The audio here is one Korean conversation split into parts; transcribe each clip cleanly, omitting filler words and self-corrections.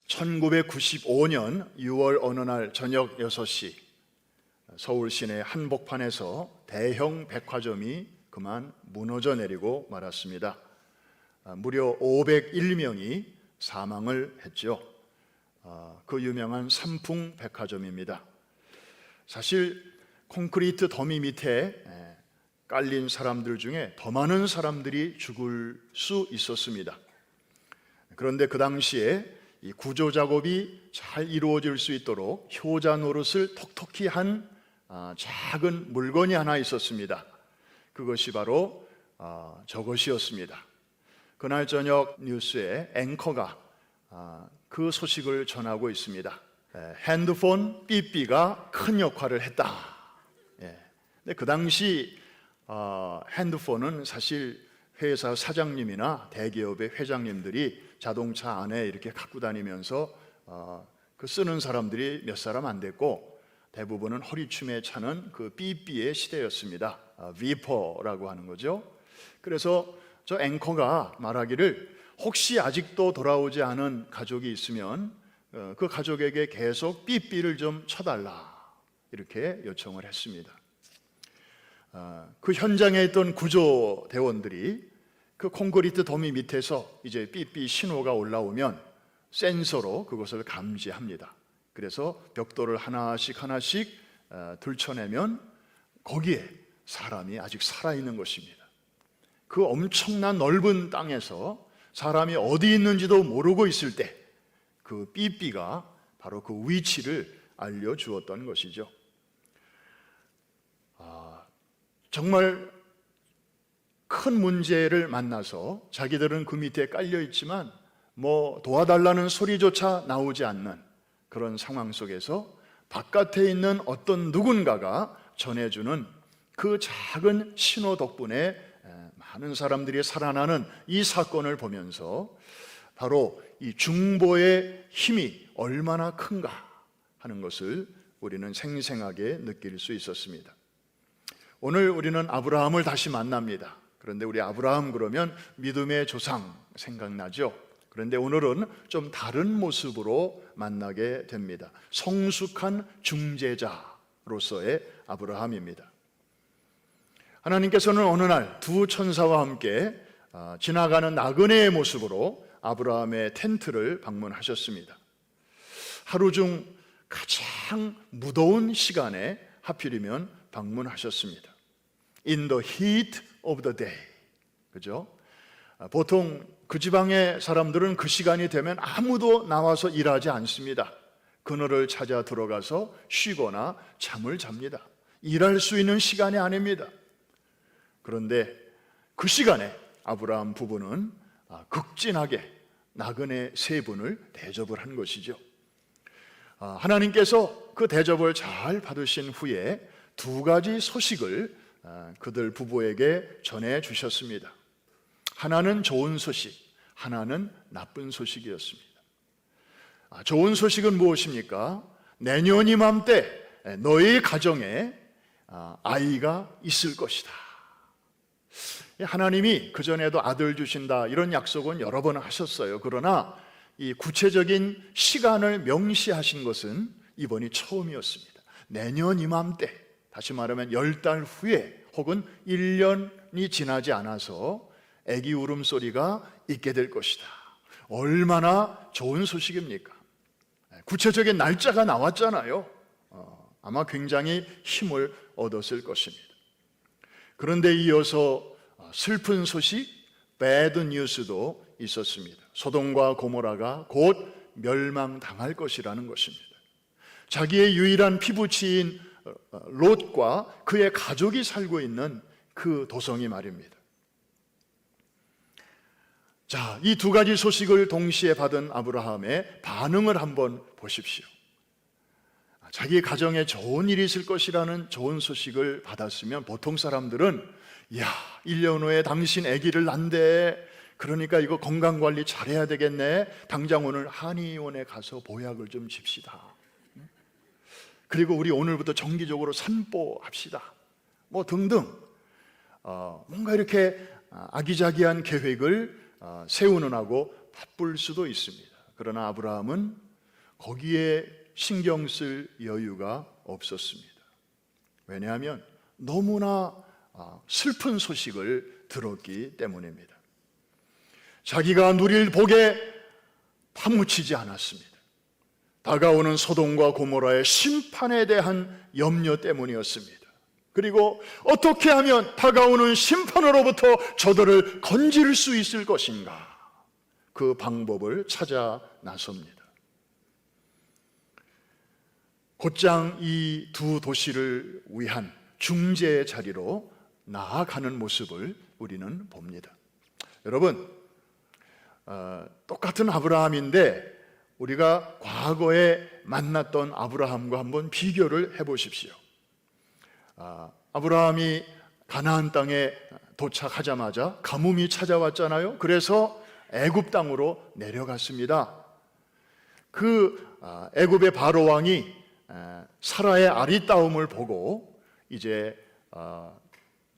1995년 6월 어느 날 저녁 6시 서울 시내 한복판에서 대형 백화점이 그만 무너져 내리고 말았습니다. 무려 501명이 사망을 했죠. 그 유명한 삼풍 백화점입니다. 사실 콘크리트 더미 밑에 깔린 사람들 중에 더 많은 사람들이 죽을 수 있었습니다. 그런데 그 당시에 이 구조 작업이 잘 이루어질 수 있도록 효자 노릇을 톡톡히 한 작은 물건이 하나 있었습니다. 그것이 바로 저것이었습니다. 그날 저녁 뉴스에 앵커가 그 소식을 전하고 있습니다. 핸드폰 삐삐가 큰 역할을 했다. 근데 그 당시 핸드폰은 사실 회사 사장님이나 대기업의 회장님들이 자동차 안에 이렇게 갖고 다니면서 그 쓰는 사람들이 몇 사람 안 됐고 대부분은 허리춤에 차는 그 삐삐의 시대였습니다. 비퍼라고 하는 거죠. 그래서 저 앵커가 말하기를 혹시 아직도 돌아오지 않은 가족이 있으면 그 가족에게 계속 삐삐를 좀 쳐달라 이렇게 요청을 했습니다. 그 현장에 있던 구조대원들이 그 콘크리트 더미 밑에서 이제 삐삐 신호가 올라오면 센서로 그것을 감지합니다. 그래서 벽돌을 하나씩 들춰내면 거기에 사람이 아직 살아있는 것입니다. 그 엄청난 넓은 땅에서 사람이 어디 있는지도 모르고 있을 때 그 삐삐가 바로 그 위치를 알려주었던 것이죠. 정말 큰 문제를 만나서 자기들은 그 밑에 깔려 있지만 뭐 도와달라는 소리조차 나오지 않는 그런 상황 속에서 바깥에 있는 어떤 누군가가 전해주는 그 작은 신호 덕분에 많은 사람들이 살아나는 이 사건을 보면서 바로 이 중보의 힘이 얼마나 큰가 하는 것을 우리는 생생하게 느낄 수 있었습니다. 오늘 우리는 아브라함을 다시 만납니다. 그런데 우리 아브라함 그러면 믿음의 조상 생각나죠? 그런데 오늘은 좀 다른 모습으로 만나게 됩니다. 성숙한 중재자로서의 아브라함입니다. 하나님께서는 어느 날 두 천사와 함께 지나가는 나그네의 모습으로 아브라함의 텐트를 방문하셨습니다. 하루 중 가장 무더운 시간에 하필이면 방문하셨습니다. In the heat of the day. 그죠? 보통 그 지방의 사람들은 그 시간이 되면 아무도 나와서 일하지 않습니다. 그늘을 찾아 들어가서 쉬거나 잠을 잡니다. 일할 수 있는 시간이 아닙니다. 그런데 그 시간에 아브라함 부부는 극진하게 나그네 세 분을 대접을 한 것이죠. 하나님께서 그 대접을 잘 받으신 후에 두 가지 소식을 그들 부부에게 전해 주셨습니다. 하나는 좋은 소식, 하나는 나쁜 소식이었습니다. 좋은 소식은 무엇입니까? 내년 이맘때 너희 가정에 아이가 있을 것이다. 하나님이 그전에도 아들 주신다 이런 약속은 여러 번 하셨어요. 그러나 이 구체적인 시간을 명시하신 것은 이번이 처음이었습니다. 내년 이맘때, 다시 말하면 10달 후에 혹은 1년이 지나지 않아서 아기 울음소리가 있게 될 것이다. 얼마나 좋은 소식입니까? 구체적인 날짜가 나왔잖아요. 아마 굉장히 힘을 얻었을 것입니다. 그런데 이어서 슬픈 소식, 배드 뉴스도 있었습니다. 소돔과 고모라가 곧 멸망당할 것이라는 것입니다. 자기의 유일한 피부치인 롯과 그의 가족이 살고 있는 그 도성이 말입니다. 자, 이 두 가지 소식을 동시에 받은 아브라함의 반응을 한번 보십시오. 자기 가정에 좋은 일이 있을 것이라는 좋은 소식을 받았으면 보통 사람들은 1년 후에 당신 아기를 낳는데 그러니까 이거 건강관리 잘해야 되겠네. 당장 오늘 한의원에 가서 보약을 좀 칩시다. 그리고 우리 오늘부터 정기적으로 산보합시다. 뭐 등등 뭔가 이렇게 아기자기한 계획을 세우는 하고 바쁠 수도 있습니다. 그러나 아브라함은 거기에 신경 쓸 여유가 없었습니다. 왜냐하면 너무나 슬픈 소식을 들었기 때문입니다. 자기가 누릴 복에 파묻히지 않았습니다. 다가오는 소돔과 고모라의 심판에 대한 염려 때문이었습니다. 그리고 어떻게 하면 다가오는 심판으로부터 저들을 건질 수 있을 것인가, 그 방법을 찾아 나섭니다. 곧장 이 두 도시를 위한 중재의 자리로 나아가는 모습을 우리는 봅니다. 여러분, 똑같은 아브라함인데 우리가 과거에 만났던 아브라함과 한번 비교를 해보십시오. 아브라함이 가나안 땅에 도착하자마자 가뭄이 찾아왔잖아요. 그래서 애굽 땅으로 내려갔습니다. 그 애굽의 바로 왕이 사라의 아리따움을 보고 이제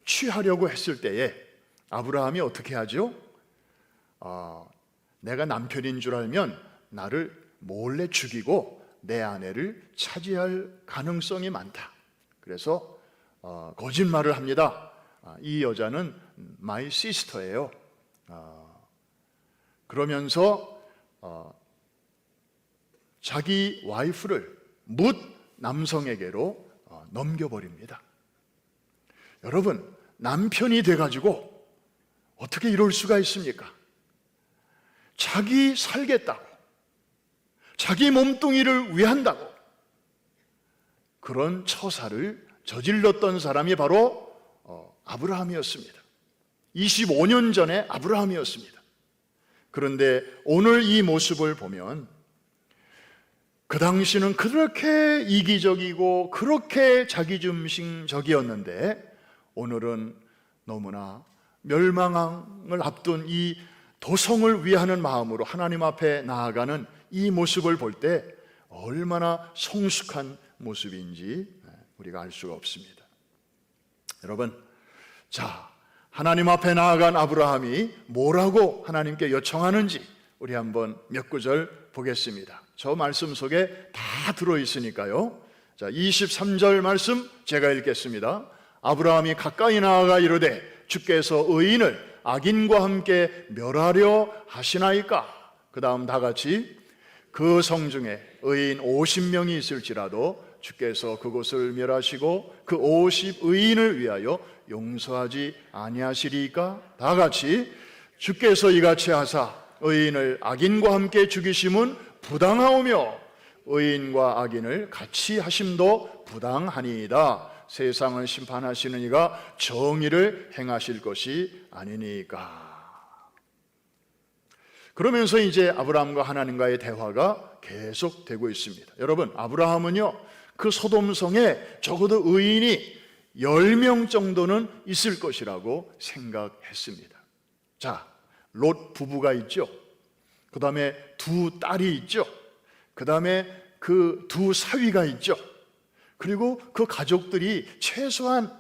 취하려고 했을 때에 아브라함이 어떻게 하죠? 내가 남편인 줄 알면 나를 몰래 죽이고 내 아내를 차지할 가능성이 많다. 그래서 거짓말을 합니다. 이 여자는 my sister예요. 그러면서 자기 와이프를 뭇 남성에게로 넘겨버립니다. 여러분, 남편이 돼가지고 어떻게 이럴 수가 있습니까? 자기 살겠다고, 자기 몸뚱이를 위한다고 그런 처사를 저질렀던 사람이 바로 아브라함이었습니다. 25년 전에 아브라함이었습니다. 그런데 오늘 이 모습을 보면 그 당시는 그렇게 이기적이고 그렇게 자기중심적이었는데 오늘은 너무나 멸망을 앞둔 이 도성을 위하는 마음으로 하나님 앞에 나아가는 이 모습을 볼 때 얼마나 성숙한 모습인지 우리가 알 수가 없습니다. 여러분, 자, 하나님 앞에 나아간 아브라함이 뭐라고 하나님께 요청하는지 우리 한번 몇 구절 보겠습니다. 저 말씀 속에 다 들어있으니까요. 자, 23절 말씀 제가 읽겠습니다. 아브라함이 가까이 나아가 이르되 주께서 의인을 악인과 함께 멸하려 하시나이까? 그 다음 다 같이 그 성 중에 의인 50명이 있을지라도 주께서 그곳을 멸하시고 그 50 의인을 위하여 용서하지 아니하시리까? 다 같이 주께서 이같이 하사 의인을 악인과 함께 죽이심은 부당하오며 의인과 악인을 같이 하심도 부당하니이다. 세상을 심판하시는 이가 정의를 행하실 것이 아니니까. 그러면서 이제 아브라함과 하나님과의 대화가 계속되고 있습니다. 여러분, 아브라함은요, 그 소돔성에 적어도 의인이 10명 정도는 있을 것이라고 생각했습니다. 자, 롯 부부가 있죠. 그 다음에 두 딸이 있죠. 그 다음에 그 두 사위가 있죠. 그리고 그 가족들이 최소한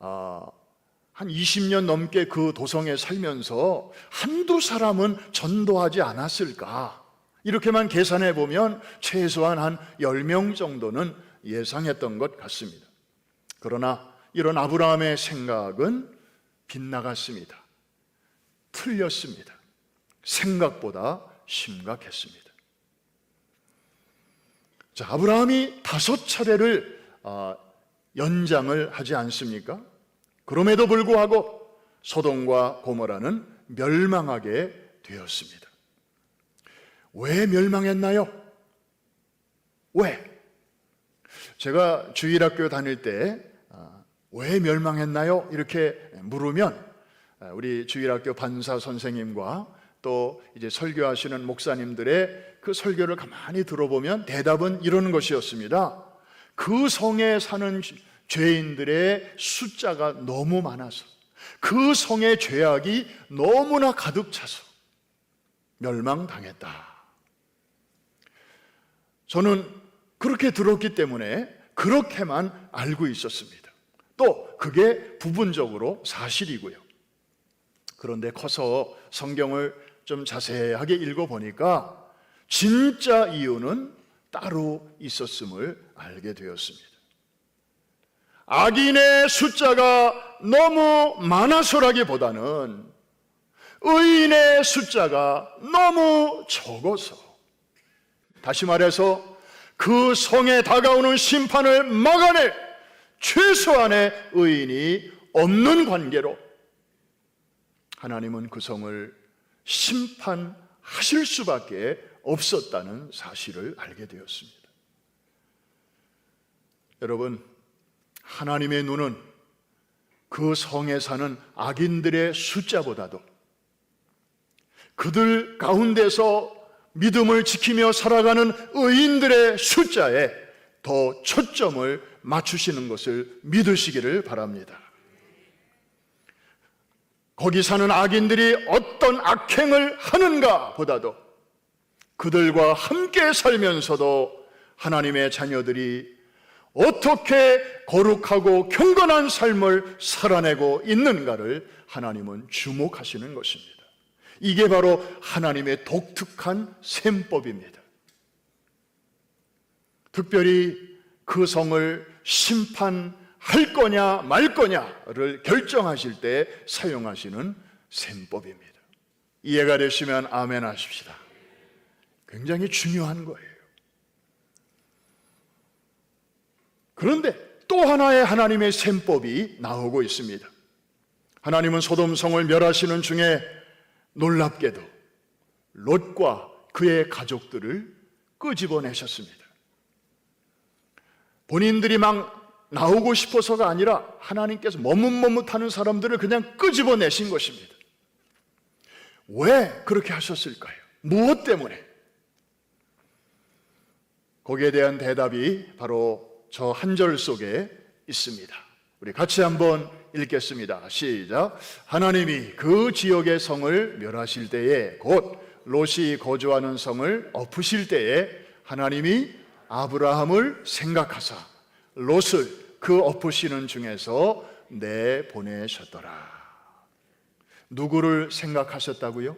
한 20년 넘게 그 도성에 살면서 한두 사람은 전도하지 않았을까? 이렇게만 계산해 보면 최소한 한 10명 정도는 예상했던 것 같습니다. 그러나 이런 아브라함의 생각은 빗나갔습니다. 틀렸습니다. 생각보다 심각했습니다. 자, 아브라함이 5차례를 연장을 하지 않습니까? 그럼에도 불구하고 소돔과 고모라는 멸망하게 되었습니다. 왜 멸망했나요? 왜? 제가 주일학교 다닐 때 왜 멸망했나요? 이렇게 물으면 우리 주일학교 반사 선생님과 또 이제 설교하시는 목사님들의 그 설교를 가만히 들어보면 대답은 이런 것이었습니다. 그 성에 사는 죄인들의 숫자가 너무 많아서, 그 성의 죄악이 너무나 가득 차서 멸망당했다. 저는 그렇게 들었기 때문에 그렇게만 알고 있었습니다. 또 그게 부분적으로 사실이고요. 그런데 커서 성경을 좀 자세하게 읽어보니까 진짜 이유는 따로 있었음을 알게 되었습니다. 악인의 숫자가 너무 많아서라기보다는 의인의 숫자가 너무 적어서, 다시 말해서 그 성에 다가오는 심판을 막아낼 최소한의 의인이 없는 관계로 하나님은 그 성을 심판하실 수밖에 없었다는 사실을 알게 되었습니다. 여러분, 하나님의 눈은 그 성에 사는 악인들의 숫자보다도 그들 가운데서 믿음을 지키며 살아가는 의인들의 숫자에 더 초점을 맞추시는 것을 믿으시기를 바랍니다. 거기 사는 악인들이 어떤 악행을 하는가 보다도 그들과 함께 살면서도 하나님의 자녀들이 어떻게 거룩하고 경건한 삶을 살아내고 있는가를 하나님은 주목하시는 것입니다. 이게 바로 하나님의 독특한 셈법입니다. 특별히 그 성을 심판할 거냐 말 거냐를 결정하실 때 사용하시는 셈법입니다. 이해가 되시면 아멘 하십시다. 굉장히 중요한 거예요. 그런데 또 하나의 하나님의 셈법이 나오고 있습니다. 하나님은 소돔성을 멸하시는 중에 놀랍게도 롯과 그의 가족들을 끄집어내셨습니다. 본인들이 막 나오고 싶어서가 아니라 하나님께서 머뭇머뭇하는 사람들을 그냥 끄집어내신 것입니다. 왜 그렇게 하셨을까요? 무엇 때문에? 거기에 대한 대답이 바로 저 한 절 속에 있습니다. 우리 같이 한번 읽겠습니다. 시작. 하나님이 그 지역의 성을 멸하실 때에, 곧 롯이 거주하는 성을 엎으실 때에 하나님이 아브라함을 생각하사 롯을 그 엎으시는 중에서 내보내셨더라. 누구를 생각하셨다고요?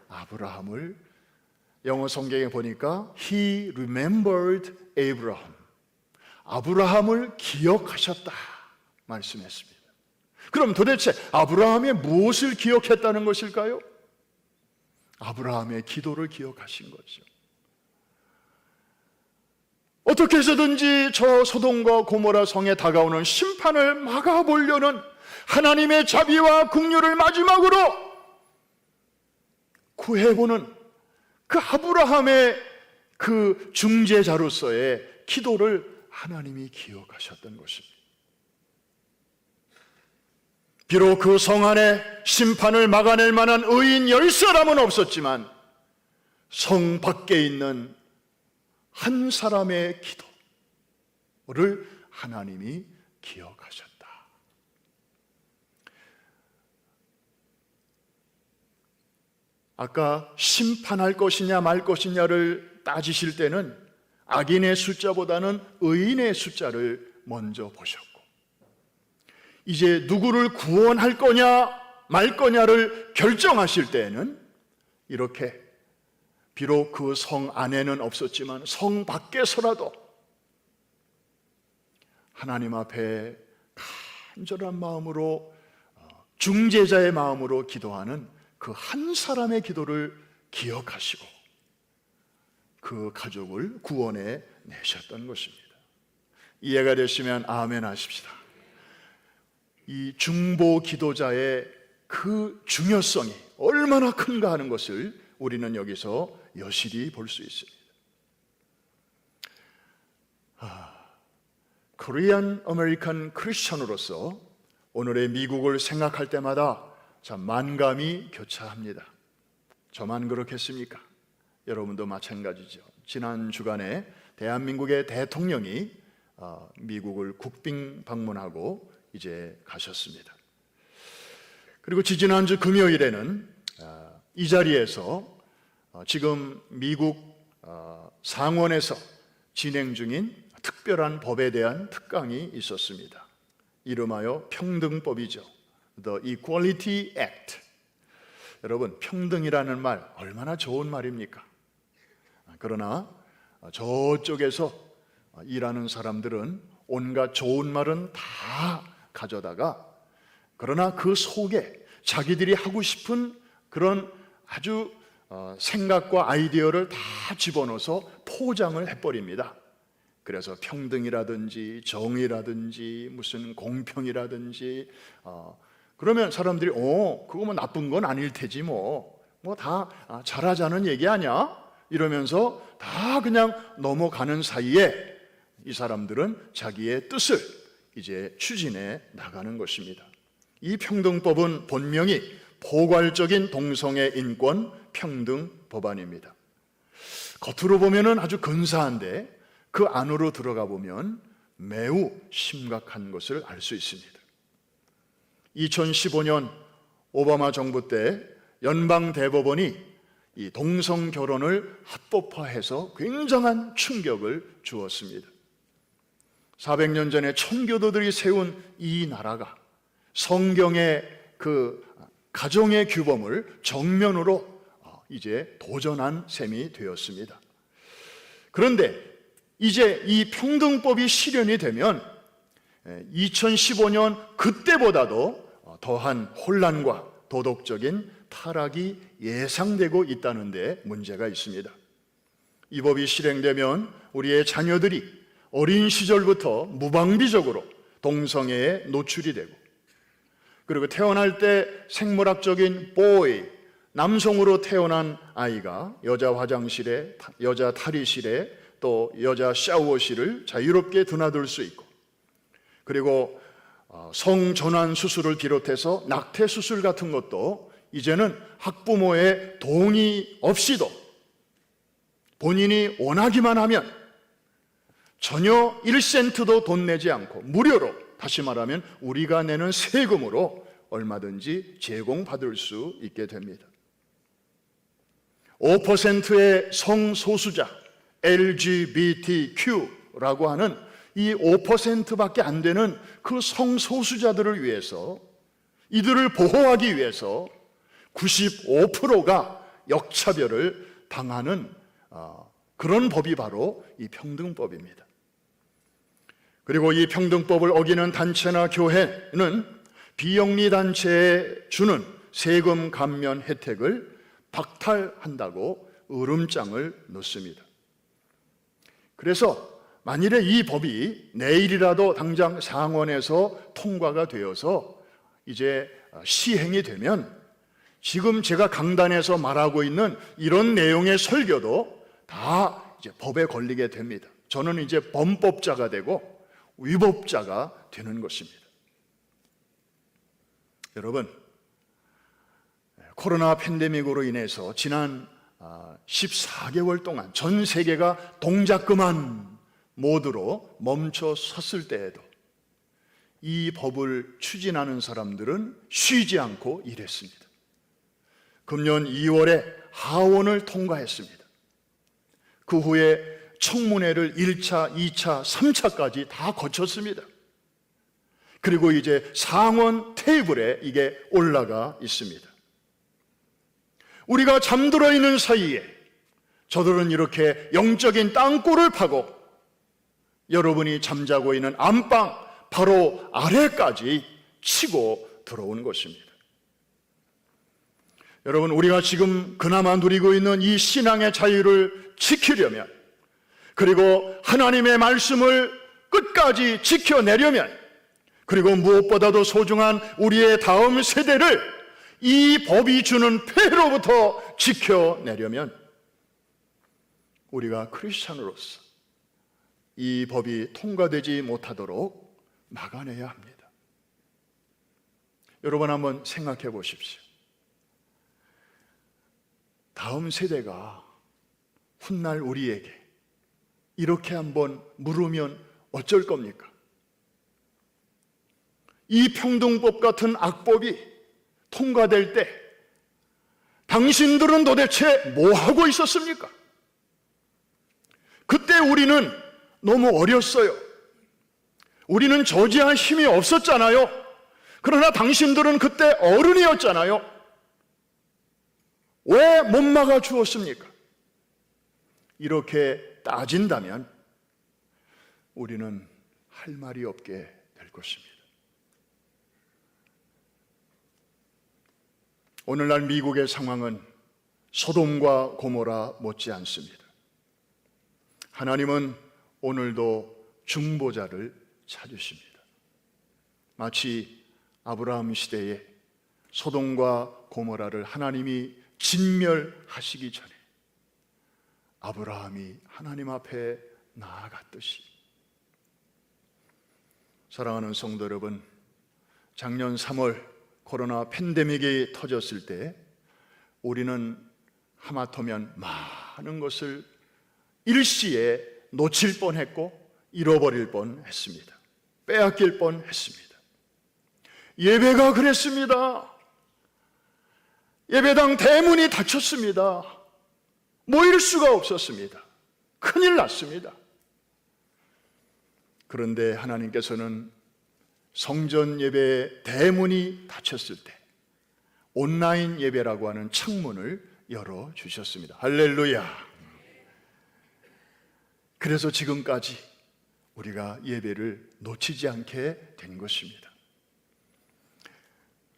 아브라함을. 영어 성경에 보니까 He remembered Abraham. 아브라함을 기억하셨다 말씀했습니다. 그럼 도대체 아브라함의 무엇을 기억했다는 것일까요? 아브라함의 기도를 기억하신 거죠. 어떻게 해서든지 저 소돔과 고모라 성에 다가오는 심판을 막아보려는 하나님의 자비와 긍휼을 마지막으로 구해보는 그 아브라함의 그 중재자로서의 기도를 하나님이 기억하셨던 것입니다. 비록 그 성 안에 심판을 막아낼 만한 의인 10사람은 없었지만 성 밖에 있는 한 사람의 기도를 하나님이 기억하셨다. 아까 심판할 것이냐 말 것이냐를 따지실 때는 악인의 숫자보다는 의인의 숫자를 먼저 보셨고, 이제 누구를 구원할 거냐 말 거냐를 결정하실 때에는 이렇게 비록 그 성 안에는 없었지만 성 밖에서라도 하나님 앞에 간절한 마음으로 중재자의 마음으로 기도하는 그 한 사람의 기도를 기억하시고 그 가족을 구원해 내셨던 것입니다. 이해가 되시면 아멘 하십시다. 이 중보 기도자의 그 중요성이 얼마나 큰가 하는 것을 우리는 여기서 여실히 볼 수 있습니다. 코리안 아메리칸 크리스천으로서 오늘의 미국을 생각할 때마다 참 만감이 교차합니다. 저만 그렇겠습니까? 여러분도 마찬가지죠. 지난 주간에 대한민국의 대통령이 미국을 국빈 방문하고 이제 가셨습니다. 그리고 지지난주 금요일에는 이 자리에서 지금 미국 상원에서 진행 중인 특별한 법에 대한 특강이 있었습니다. 이름하여 평등법이죠. The Equality Act. 여러분, 평등이라는 말 얼마나 좋은 말입니까? 그러나 저쪽에서 일하는 사람들은 온갖 좋은 말은 다 가져다가, 그러나 그 속에 자기들이 하고 싶은 그런 아주 생각과 아이디어를 다 집어넣어서 포장을 해버립니다. 그래서 평등이라든지 정의라든지 무슨 공평이라든지 그러면 사람들이 그거 뭐 나쁜 건 아닐 테지 뭐 다 잘하자는 얘기 아니야? 이러면서 다 그냥 넘어가는 사이에 이 사람들은 자기의 뜻을 이제 추진해 나가는 것입니다. 이 평등법은 본명이 포괄적인 동성애 인권 평등 법안입니다. 겉으로 보면은 아주 근사한데 그 안으로 들어가 보면 매우 심각한 것을 알 수 있습니다. 2015년 오바마 정부 때 연방 대법원이 이 동성 결혼을 합법화해서 굉장한 충격을 주었습니다. 400년 전에 청교도들이 세운 이 나라가 성경의 그 가정의 규범을 정면으로 이제 도전한 셈이 되었습니다. 그런데 이제 이 평등법이 실현이 되면 2015년 그때보다도 더한 혼란과 도덕적인 타락이 예상되고 있다는 데 문제가 있습니다. 이 법이 실행되면 우리의 자녀들이 어린 시절부터 무방비적으로 동성애에 노출이 되고, 그리고 태어날 때 생물학적인 보이, 남성으로 태어난 아이가 여자 화장실에, 여자 탈의실에, 또 여자 샤워실을 자유롭게 드나들 수 있고, 그리고 성전환 수술을 비롯해서 낙태 수술 같은 것도 이제는 학부모의 동의 없이도 본인이 원하기만 하면 전혀 1센트도 돈 내지 않고 무료로, 다시 말하면 우리가 내는 세금으로 얼마든지 제공받을 수 있게 됩니다. 5%의 성소수자 LGBTQ라고 하는 이 5%밖에 안 되는 그 성소수자들을 위해서, 이들을 보호하기 위해서 95%가 역차별을 당하는 그런 법이 바로 이 평등법입니다. 그리고 이 평등법을 어기는 단체나 교회는 비영리 단체에 주는 세금 감면 혜택을 박탈한다고 으름장을 놓습니다. 그래서 만일에 이 법이 내일이라도 당장 상원에서 통과가 되어서 이제 시행이 되면 지금 제가 강단에서 말하고 있는 이런 내용의 설교도 다 이제 법에 걸리게 됩니다. 저는 이제 범법자가 되고 위법자가 되는 것입니다. 여러분, 코로나 팬데믹으로 인해서 지난 14개월 동안 전 세계가 동작 그만 모드로 멈춰 섰을 때에도 이 법을 추진하는 사람들은 쉬지 않고 일했습니다. 금년 2월에 하원을 통과했습니다. 그 후에 청문회를 1차, 2차, 3차까지 다 거쳤습니다. 그리고 이제 상원 테이블에 이게 올라가 있습니다. 우리가 잠들어 있는 사이에 저들은 이렇게 영적인 땅굴을 파고 여러분이 잠자고 있는 안방 바로 아래까지 치고 들어온 것입니다. 여러분, 우리가 지금 그나마 누리고 있는 이 신앙의 자유를 지키려면, 그리고 하나님의 말씀을 끝까지 지켜내려면, 그리고 무엇보다도 소중한 우리의 다음 세대를 이 법이 주는 폐해로부터 지켜내려면 우리가 크리스찬으로서 이 법이 통과되지 못하도록 막아내야 합니다. 여러분, 한번 생각해 보십시오. 다음 세대가 훗날 우리에게 이렇게 한번 물으면 어쩔 겁니까? 이 평등법 같은 악법이 통과될 때 당신들은 도대체 뭐 하고 있었습니까? 그때 우리는 너무 어렸어요. 우리는 저지할 힘이 없었잖아요. 그러나 당신들은 그때 어른이었잖아요. 왜 못 막아 주었습니까? 이렇게 따진다면 우리는 할 말이 없게 될 것입니다. 오늘날 미국의 상황은 소돔과 고모라 못지 않습니다. 하나님은 오늘도 중보자를 찾으십니다. 마치 아브라함 시대에 소돔과 고모라를 하나님이 진멸하시기 전에 아브라함이 하나님 앞에 나아갔듯이, 사랑하는 성도 여러분, 작년 3월 코로나 팬데믹이 터졌을 때 우리는 하마터면 많은 것을 일시에 놓칠 뻔했고 잃어버릴 뻔했습니다. 빼앗길 뻔했습니다. 예배가 그랬습니다. 예배당 대문이 닫혔습니다. 모일 수가 없었습니다. 큰일 났습니다. 그런데 하나님께서는 성전 예배의 대문이 닫혔을 때 온라인 예배라고 하는 창문을 열어주셨습니다. 할렐루야. 그래서 지금까지 우리가 예배를 놓치지 않게 된 것입니다.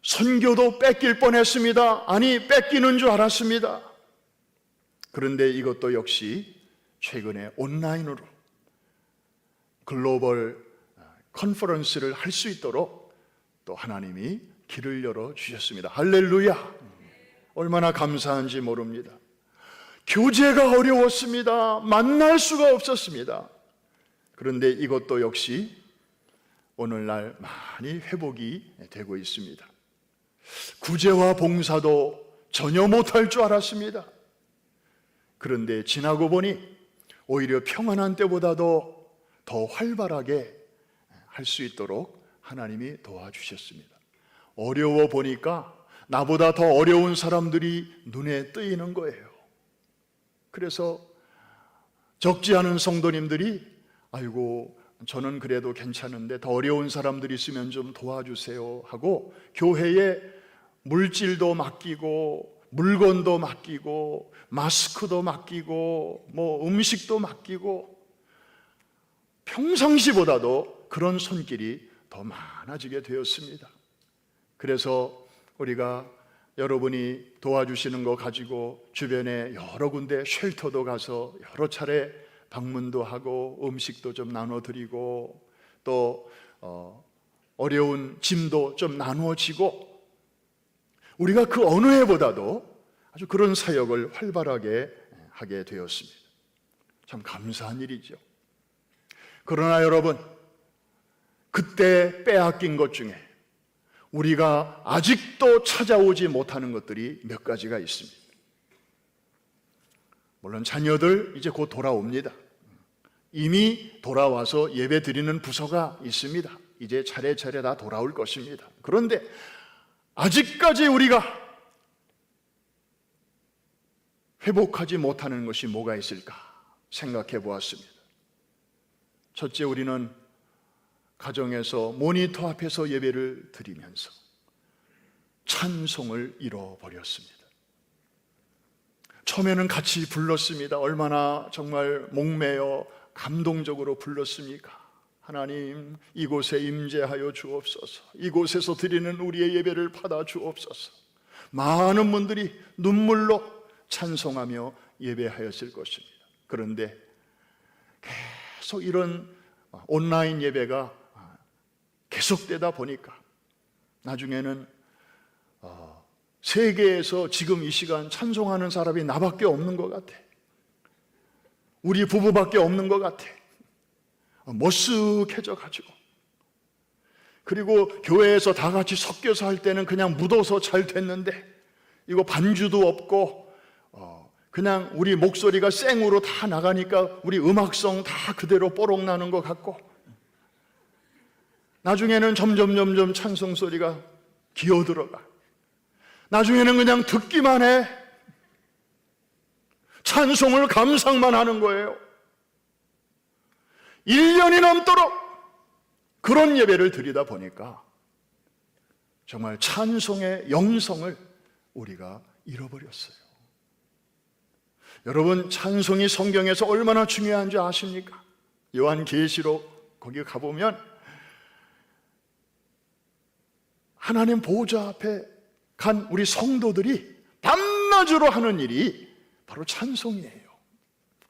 선교도 뺏길 뻔했습니다. 아니, 뺏기는 줄 알았습니다. 그런데 이것도 역시 최근에 온라인으로 글로벌 컨퍼런스를 할 수 있도록 또 하나님이 길을 열어주셨습니다. 할렐루야. 얼마나 감사한지 모릅니다. 교제가 어려웠습니다. 만날 수가 없었습니다. 그런데 이것도 역시 오늘날 많이 회복이 되고 있습니다. 구제와 봉사도 전혀 못할 줄 알았습니다. 그런데 지나고 보니 오히려 평안한 때보다도 더 활발하게 할 수 있도록 하나님이 도와주셨습니다. 어려워 보니까 나보다 더 어려운 사람들이 눈에 뜨이는 거예요. 그래서 적지 않은 성도님들이 아이고 저는 그래도 괜찮은데 더 어려운 사람들이 있으면 좀 도와주세요 하고 교회에 물질도 맡기고 물건도 맡기고 마스크도 맡기고 뭐 음식도 맡기고 평상시보다도 그런 손길이 더 많아지게 되었습니다. 그래서 우리가 여러분이 도와주시는 거 가지고 주변에 여러 군데 쉘터도 가서 여러 차례 방문도 하고 음식도 좀 나눠드리고 또 어려운 짐도 좀 나누어지고 우리가 그 어느 해보다도 아주 그런 사역을 활발하게 하게 되었습니다. 참 감사한 일이죠. 그러나 여러분, 그때 빼앗긴 것 중에 우리가 아직도 찾아오지 못하는 것들이 몇 가지가 있습니다. 물론 자녀들 이제 곧 돌아옵니다. 이미 돌아와서 예배 드리는 부서가 있습니다. 이제 차례차례 다 돌아올 것입니다. 그런데 아직까지 우리가 회복하지 못하는 것이 뭐가 있을까 생각해 보았습니다. 첫째, 우리는 가정에서 모니터 앞에서 예배를 드리면서 찬송을 잃어버렸습니다. 처음에는 같이 불렀습니다. 얼마나 정말 목매어 감동적으로 불렀습니까? 하나님, 이곳에 임재하여 주옵소서. 이곳에서 드리는 우리의 예배를 받아 주옵소서. 많은 분들이 눈물로 찬송하며 예배하였을 것입니다. 그런데 계속 이런 온라인 예배가 계속되다 보니까 나중에는 세계에서 지금 이 시간 찬송하는 사람이 나밖에 없는 것 같아. 우리 부부밖에 없는 것 같아. 머쓱해져 가지고. 그리고 교회에서 다 같이 섞여서 할 때는 그냥 묻어서 잘 됐는데 이거 반주도 없고 그냥 우리 목소리가 생으로 다 나가니까 우리 음악성 다 그대로 뽀록 나는 것 같고 나중에는 점점 찬송 소리가 기어들어가. 나중에는 그냥 듣기만 해. 찬송을 감상만 하는 거예요. 1년이 넘도록 그런 예배를 드리다 보니까 정말 찬송의 영성을 우리가 잃어버렸어요. 여러분, 찬송이 성경에서 얼마나 중요한지 아십니까? 요한계시록 거기 가보면 하나님 보호자 앞에 간 우리 성도들이 밤낮으로 하는 일이 바로 찬송이에요.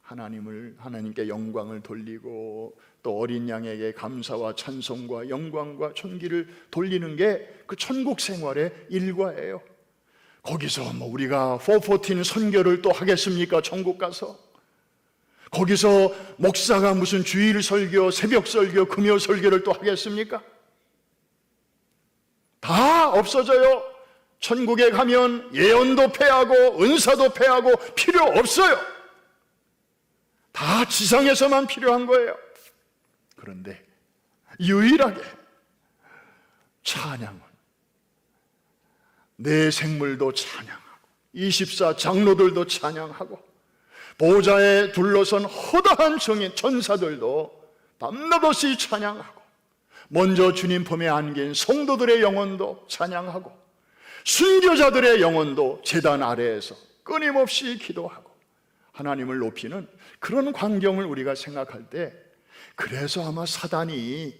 하나님께 영광을 돌리고 또 어린 양에게 감사와 찬송과 영광과 존귀를 돌리는 게 그 천국 생활의 일과예요. 거기서 뭐 우리가 414 선교를 또 하겠습니까? 천국 가서 거기서 목사가 무슨 주일 설교, 새벽 설교, 금요 설교를 또 하겠습니까? 다 없어져요. 천국에 가면 예언도 패하고 은사도 패하고 필요 없어요. 다 지상에서만 필요한 거예요. 그런데 유일하게 찬양은 내 생물도 찬양하고 24 장로들도 찬양하고 보좌에 둘러선 허다한 정인 천사들도 밤낮 없이 찬양하고 먼저 주님 품에 안긴 성도들의 영혼도 찬양하고 순교자들의 영혼도 제단 아래에서 끊임없이 기도하고 하나님을 높이는 그런 광경을 우리가 생각할 때, 그래서 아마 사단이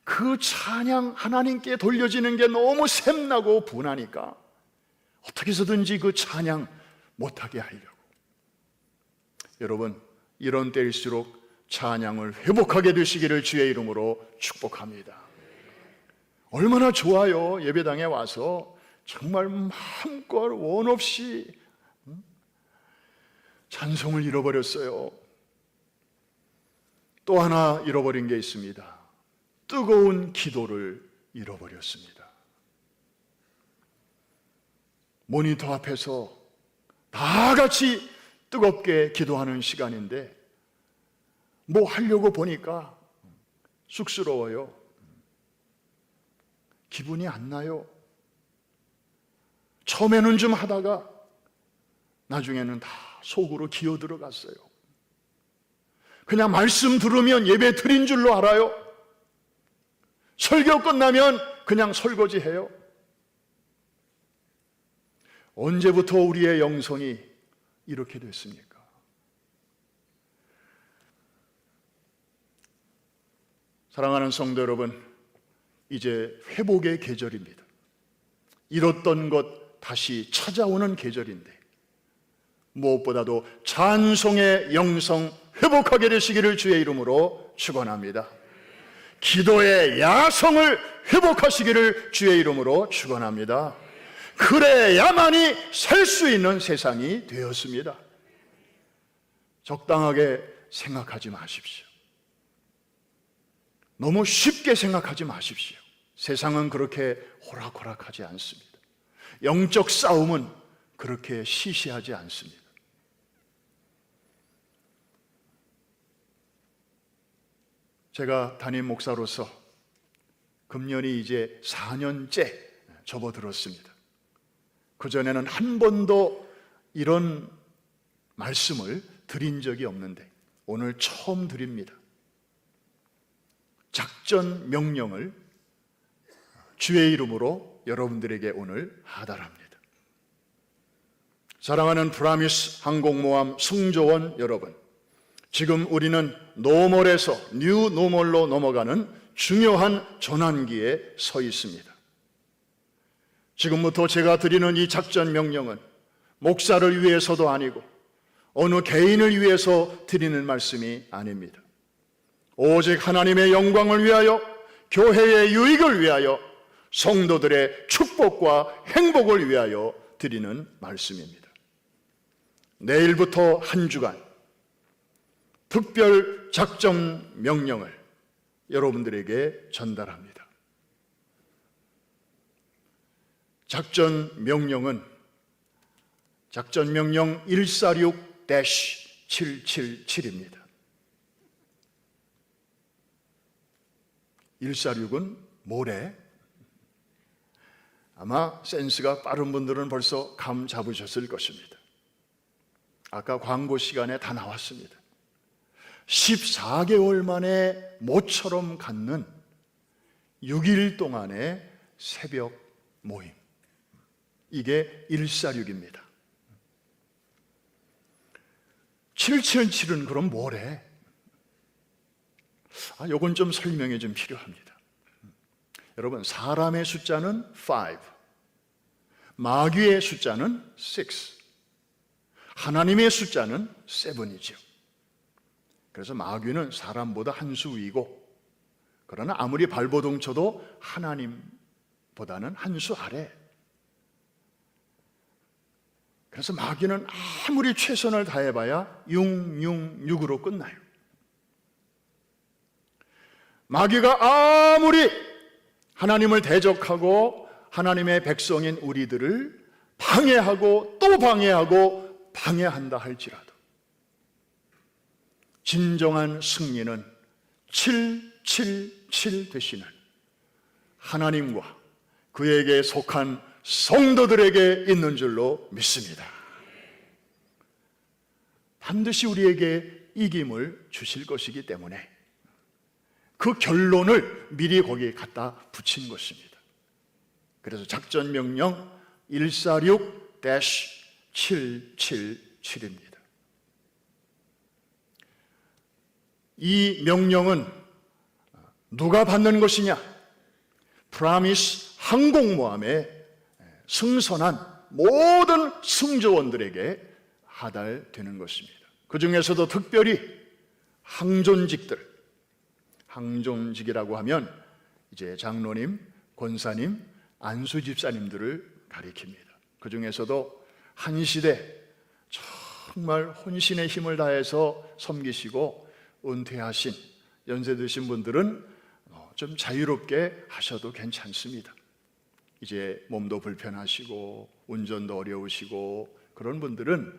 그 찬양 하나님께 돌려지는 게 너무 샘나고 분하니까 어떻게 해서든지 그 찬양 못하게 하려고. 여러분, 이런 때일수록 찬양을 회복하게 되시기를 주의 이름으로 축복합니다. 얼마나 좋아요. 예배당에 와서 정말 마음껏 원 없이 찬송을 잃어버렸어요. 또 하나 잃어버린 게 있습니다. 뜨거운 기도를 잃어버렸습니다. 모니터 앞에서 다 같이 뜨겁게 기도하는 시간인데 뭐 하려고 보니까 쑥스러워요. 기분이 안 나요. 처음에는 좀 하다가 나중에는 다 속으로 기어 들어갔어요. 그냥 말씀 들으면 예배 드린 줄로 알아요. 설교 끝나면 그냥 설거지해요. 언제부터 우리의 영성이 이렇게 됐습니까? 사랑하는 성도 여러분, 이제 회복의 계절입니다. 잃었던 것 다시 찾아오는 계절인데 무엇보다도 찬송의 영성 회복하게 되시기를 주의 이름으로 축원합니다. 기도의 야성을 회복하시기를 주의 이름으로 축원합니다. 그래야만이 살 수 있는 세상이 되었습니다. 적당하게 생각하지 마십시오. 너무 쉽게 생각하지 마십시오. 세상은 그렇게 호락호락하지 않습니다. 영적 싸움은 그렇게 시시하지 않습니다. 제가 담임 목사로서 금년이 이제 4년째 접어들었습니다. 그전에는 한 번도 이런 말씀을 드린 적이 없는데 오늘 처음 드립니다. 작전 명령을 주의 이름으로 여러분들에게 오늘 하달합니다. 사랑하는 프라미스 항공모함 승조원 여러분, 지금 우리는 노멀에서 뉴 노멀로 넘어가는 중요한 전환기에 서 있습니다. 지금부터 제가 드리는 이 작전 명령은 목사를 위해서도 아니고 어느 개인을 위해서 드리는 말씀이 아닙니다. 오직 하나님의 영광을 위하여, 교회의 유익을 위하여, 성도들의 축복과 행복을 위하여 드리는 말씀입니다. 내일부터 한 주간 특별 작전 명령을 여러분들에게 전달합니다. 작전 명령은 작전 명령 146-777입니다. 146은 모레. 아마 센스가 빠른 분들은 벌써 감 잡으셨을 것입니다. 아까 광고 시간에 다 나왔습니다. 14개월 만에 모처럼 갖는 6일 동안의 새벽 모임, 이게 146입니다. 777은 그럼 뭐래? 요건 좀 설명이 좀 필요합니다. 여러분, 사람의 숫자는 5, 마귀의 숫자는 6, 하나님의 숫자는 7이죠. 그래서 마귀는 사람보다 한 수 위고, 그러나 아무리 발버둥 쳐도 하나님보다는 한 수 아래. 그래서 마귀는 아무리 최선을 다해봐야 666으로 끝나요. 마귀가 아무리 하나님을 대적하고 하나님의 백성인 우리들을 방해하고 또 방해하고 방해한다 할지라도 진정한 승리는 777 되시는 하나님과 그에게 속한 성도들에게 있는 줄로 믿습니다. 반드시 우리에게 이김을 주실 것이기 때문에 그 결론을 미리 거기에 갖다 붙인 것입니다. 그래서 작전 명령 146-777입니다. 이 명령은 누가 받는 것이냐? 프라미스 항공모함의 승선한 모든 승조원들에게 하달되는 것입니다. 그 중에서도 특별히 항존직들, 항존직이라고 하면 이제 장로님, 권사님, 안수 집사님들을 가리킵니다. 그 중에서도 한 시대 정말 혼신의 힘을 다해서 섬기시고 은퇴하신 연세 드신 분들은 좀 자유롭게 하셔도 괜찮습니다. 이제 몸도 불편하시고 운전도 어려우시고 그런 분들은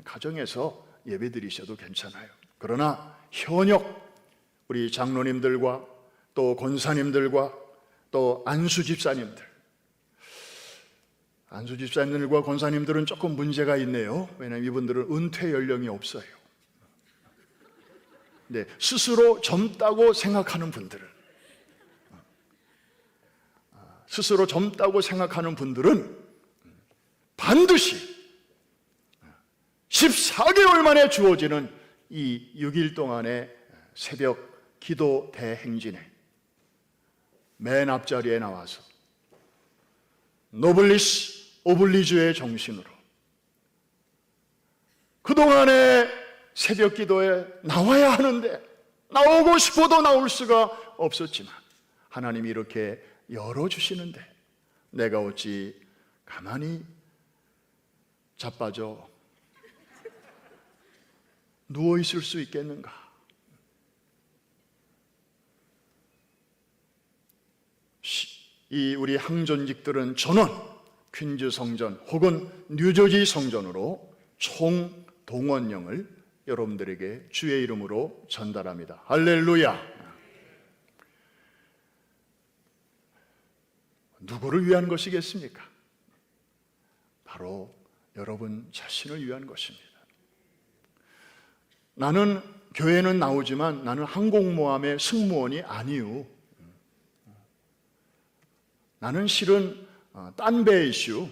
가정에서 예배 드리셔도 괜찮아요. 그러나 현역 우리 장로님들과 또 권사님들과 또 안수 집사님들과 권사님들은 조금 문제가 있네요. 왜냐하면 이분들은 은퇴 연령이 없어요. 네, 스스로 젊다고 생각하는 분들은 반드시 14개월 만에 주어지는 이 6일 동안의 새벽 기도 대행진에 맨 앞자리에 나와서 노블리스 오블리주의 정신으로 그동안의 새벽 기도에 나와야 하는데 나오고 싶어도 나올 수가 없었지만 하나님이 이렇게 열어주시는데 내가 어찌 가만히 자빠져 누워있을 수 있겠는가? 이 우리 항존직들은 전원 퀸즈 성전 혹은 뉴저지 성전으로 총 동원령을 여러분들에게 주의 이름으로 전달합니다. 할렐루야. 누구를 위한 것이겠습니까? 바로 여러분 자신을 위한 것입니다. 나는 교회는 나오지만 나는 항공모함의 승무원이 아니요. 나는 실은 딴 배 이슈.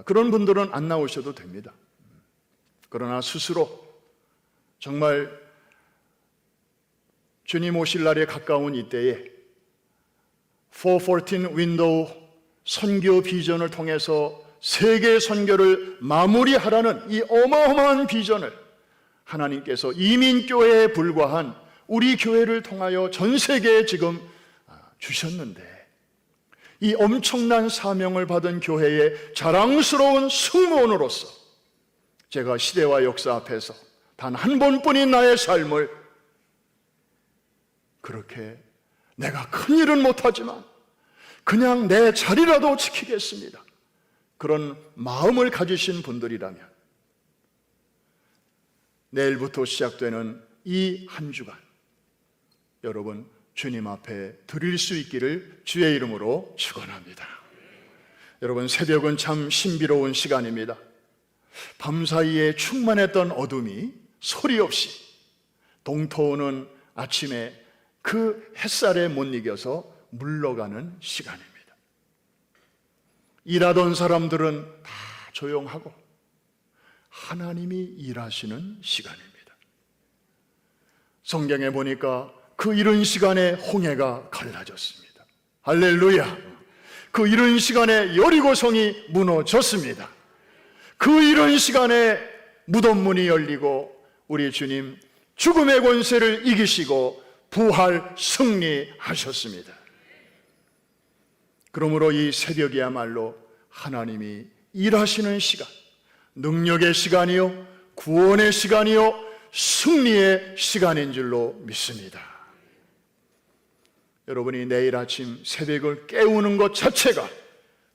그런 분들은 안 나오셔도 됩니다. 그러나 스스로 정말 주님 오실 날에 가까운 이때에 414 윈도우 선교 비전을 통해서 세계 선교를 마무리하라는 이 어마어마한 비전을 하나님께서 이민교회에 불과한 우리 교회를 통하여 전 세계에 지금 주셨는데 이 엄청난 사명을 받은 교회의 자랑스러운 승무원으로서 제가 시대와 역사 앞에서 단 한 번뿐인 나의 삶을 그렇게 내가 큰 일은 못하지만 그냥 내 자리라도 지키겠습니다. 그런 마음을 가지신 분들이라면 내일부터 시작되는 이 한 주간 여러분 주님 앞에 드릴 수 있기를 주의 이름으로 축원합니다. 여러분 새벽은 참 신비로운 시간입니다. 밤사이에 충만했던 어둠이 소리 없이 동토오는 아침에 그 햇살에 못 이겨서 물러가는 시간입니다. 일하던 사람들은 다 조용하고 하나님이 일하시는 시간입니다. 성경에 보니까 그 이른 시간에 홍해가 갈라졌습니다. 할렐루야. 그 이른 시간에 여리고성이 무너졌습니다. 그 이른 시간에 무덤 문이 열리고 우리 주님 죽음의 권세를 이기시고 부활 승리하셨습니다. 그러므로 이 새벽이야말로 하나님이 일하시는 시간, 능력의 시간이요, 구원의 시간이요, 승리의 시간인 줄로 믿습니다. 여러분이 내일 아침 새벽을 깨우는 것 자체가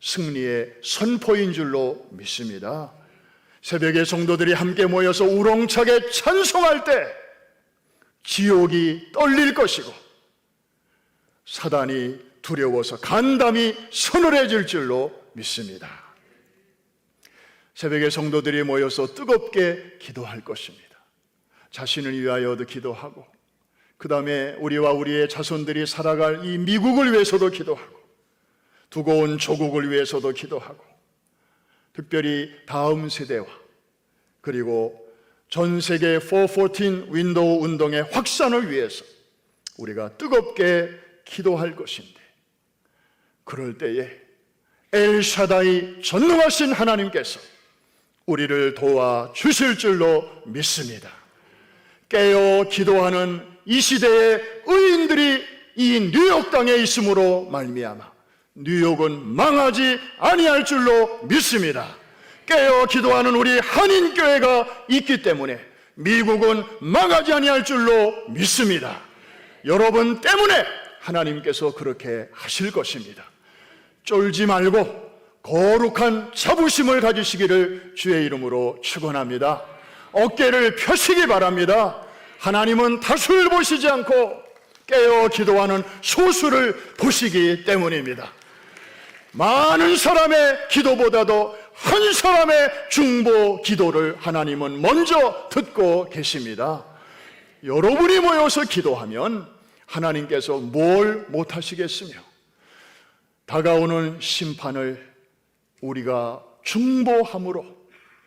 승리의 선포인 줄로 믿습니다. 새벽에 성도들이 함께 모여서 우렁차게 찬송할 때 지옥이 떨릴 것이고 사단이 두려워서 간담이 서늘해질 줄로 믿습니다. 새벽에 성도들이 모여서 뜨겁게 기도할 것입니다. 자신을 위하여도 기도하고 그 다음에 우리와 우리의 자손들이 살아갈 이 미국을 위해서도 기도하고 두고 온 조국을 위해서도 기도하고 특별히 다음 세대와 그리고 전 세계 414 윈도우 운동의 확산을 위해서 우리가 뜨겁게 기도할 것인데 그럴 때에 엘샤다이 전능하신 하나님께서 우리를 도와주실 줄로 믿습니다. 깨어 기도하는 이 시대의 의인들이 이 뉴욕 땅에 있으므로 말미암아 뉴욕은 망하지 아니할 줄로 믿습니다. 깨어 기도하는 우리 한인교회가 있기 때문에 미국은 망하지 아니할 줄로 믿습니다. 여러분 때문에 하나님께서 그렇게 하실 것입니다. 쫄지 말고 거룩한 자부심을 가지시기를 주의 이름으로 축원합니다. 어깨를 펴시기 바랍니다. 하나님은 다수를 보시지 않고 깨어 기도하는 소수를 보시기 때문입니다. 많은 사람의 기도보다도 한 사람의 중보 기도를 하나님은 먼저 듣고 계십니다. 여러분이 모여서 기도하면 하나님께서 뭘 못하시겠으며 다가오는 심판을 우리가 중보함으로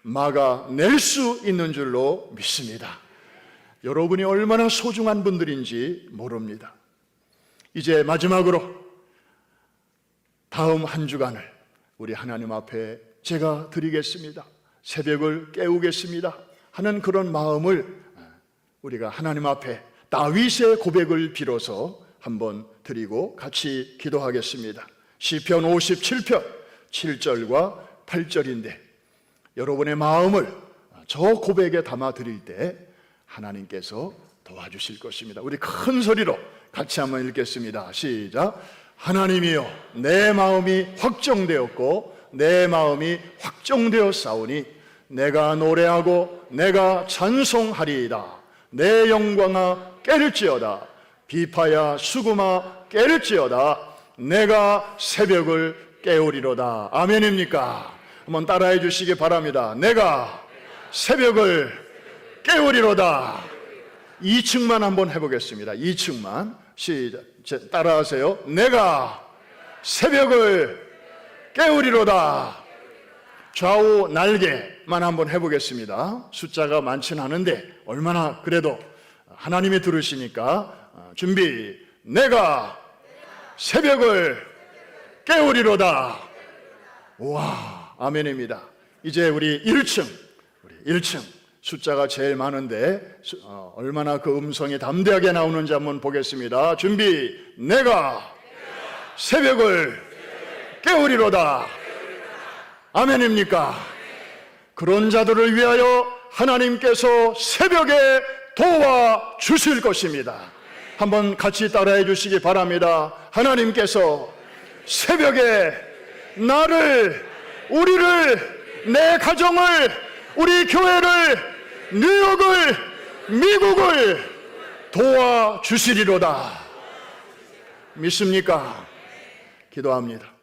막아낼 수 있는 줄로 믿습니다. 여러분이 얼마나 소중한 분들인지 모릅니다. 이제 마지막으로 다음 한 주간을 우리 하나님 앞에 제가 드리겠습니다. 새벽을 깨우겠습니다 하는 그런 마음을 우리가 하나님 앞에 다윗의 고백을 빌어서 한번 드리고 같이 기도하겠습니다. 시편 57편 7절과 8절인데 여러분의 마음을 저 고백에 담아 드릴 때 하나님께서 도와주실 것입니다. 우리 큰 소리로 같이 한번 읽겠습니다. 시작. 하나님이여 내 마음이 확정되었고 내 마음이 확정되었사오니 내가 노래하고 내가 찬송하리이다. 내 영광아 깨를지어다. 비파야 수금아 깨를지어다. 내가 새벽을 깨우리로다. 아멘입니까? 한번 따라해 주시기 바랍니다. 내가 새벽을 깨우리로다. 2층만 한번 해보겠습니다. 2층만 시작. 따라하세요. 내가 새벽을 깨우리로다. 좌우 날개만 한번 해보겠습니다. 숫자가 많지는 않은데 얼마나 그래도 하나님이 들으시니까 준비. 내가 새벽을 깨우리로다. 와, 아멘입니다. 이제 우리 1층 숫자가 제일 많은데 얼마나 그 음성이 담대하게 나오는지 한번 보겠습니다. 준비. 내가 새벽을 깨우리로다. 아멘입니까? 그런 자들을 위하여 하나님께서 새벽에 도와주실 것입니다. 한번 같이 따라해 주시기 바랍니다. 하나님께서 새벽에 나를, 우리를, 내 가정을, 우리 교회를, 뉴욕을, 미국을 도와주시리로다. 믿습니까? 기도합니다.